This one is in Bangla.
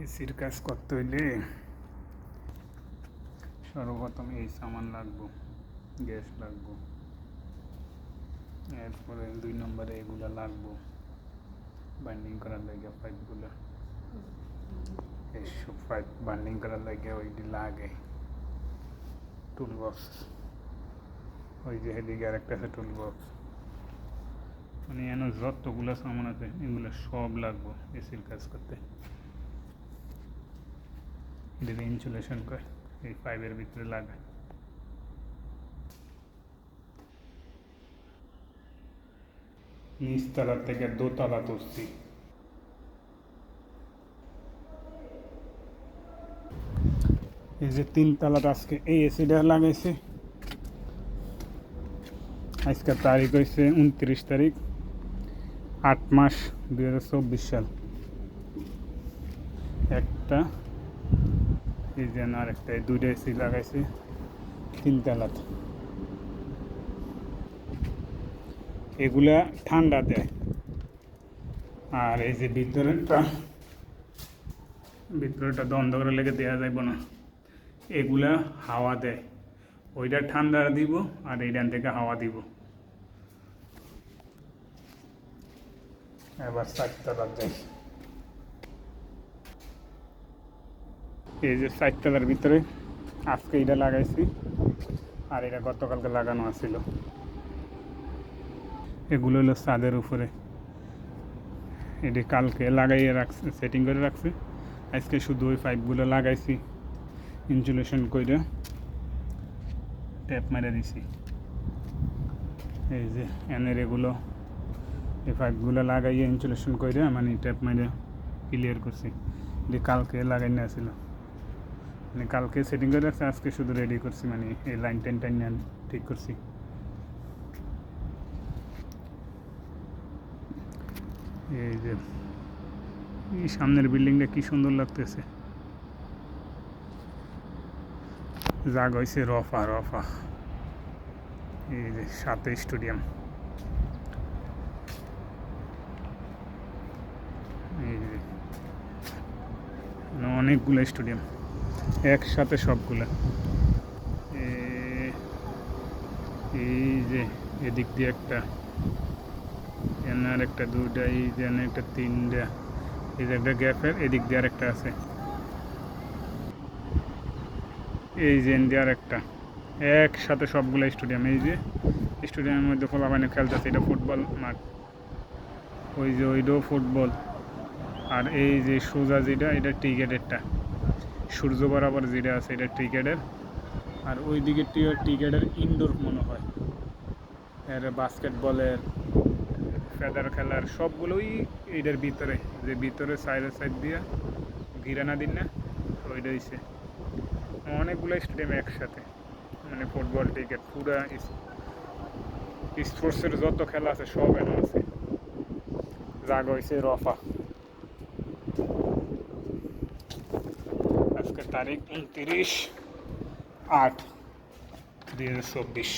এসির কাজ করতে হইলে সর্বপ্রথম এই সামান লাগবো, গ্যাস লাগবো, এরপরে 2 নম্বরে এগুলা লাগবো বাইন্ডিং করার লাগে পাইপগুলো। এইসব পাইপ বাইন্ডিং করার লাগে ওইটি লাগে টুল বক্স। ওই যে এদিকে আরেকটা আছে টুল বক্স। মানে এন যতগুলো সামান আছে এগুলো সব লাগবো এসির কাজ করতে। এটাকে ইনসুলেশন করে এই পাইপের ভিতরে লাগায়। নিচতলা থেকে দোতলা তুলছি। এই যে 3 তলাটা আজকে এই এসিটা লাগাইছে। আজকের তারিখ হয়েছে 29 তারিখ 8 মাস 2024 সাল। একটা এই যে আর একটা, এই 2টা এসি লাগাইছে 3 তলাতে। এগুলা ঠান্ডা দেয়। আর এই যে ভিতরেরটা তো অন্ধকারে লেগে দেওয়া যাইব না, এগুলা হাওয়া দেয়। ওইটা ঠান্ডা দিব আর এইটান থেকে হাওয়া দিব। এবার 4 তলার যাই। এই যে 4 তলার ভিতরে আজকে এটা লাগাইছি, আর এটা গতকালকে লাগানো আছিল। এগুলো হলো ছাদের উপরে। এটি কালকে লাগাইয়ে রাখছে, সেটিং করে রাখছে। আজকে শুধু ওই পাইপগুলো লাগাইছি, ইনসুলেশন করে ট্যাপ মেরে দিছি। এই যে এনের এগুলো এই পাইপগুলো লাগাইয়ে ইনসুলেশন করে মানে ট্যাপ মেরে ক্লিয়ার করছি। এটি কালকে লাগাই না ছিল, মানে কালকে সেটিং করে রাখছে, আজকে শুধু রেডি করছি, মানে এই লাইন টেন ঠিক করছি। এই যে এই সামনের বিল্ডিংটা কি সুন্দর লাগতেছে। জাগ হয়েছে রফা। এই যে সাথে স্টেডিয়াম। এই যে অনেকগুলো স্টেডিয়াম একসাথে সবগুলা। এই যে এদিক দিয়ে একটা, এনার একটা, 2টা, এই যে একটা 3টা, এই যে একটা গ্যাপের এদিক দিয়ে আরেকটা আছে, এই যে দিয়ে আরেকটা, একসাথে সবগুলো স্টেডিয়াম। এই যে স্টেডিয়ামের মধ্যে ফলাবাইনে খেলতেছে, এটা ফুটবল মাঠ। ওই যে ওইটাও ফুটবল। আর এই যে সোজা যেটা, এটা ক্রিকেটেরটা, সূর্য বরাবর যেটা আছে এটা ক্রিকেটের। আর ওই দিকে ক্রিকেটের ইনডোর মনে হয়, এর বাস্কেটবলের, ফেদার খেলার সবগুলোই এইটার ভিতরে, যে ভিতরে সাইড দিয়ে ঘিরানা দিন না, ওইটা হইছে অনেকগুলো স্টেডিয়াম একসাথে। মানে ফুটবল, ক্রিকেট, পুরা স্পোর্টসের যত খেলা আছে সব এনে আছে। জায়গা হয়েছে রফা। আজকের তারিখ 29/8/2024।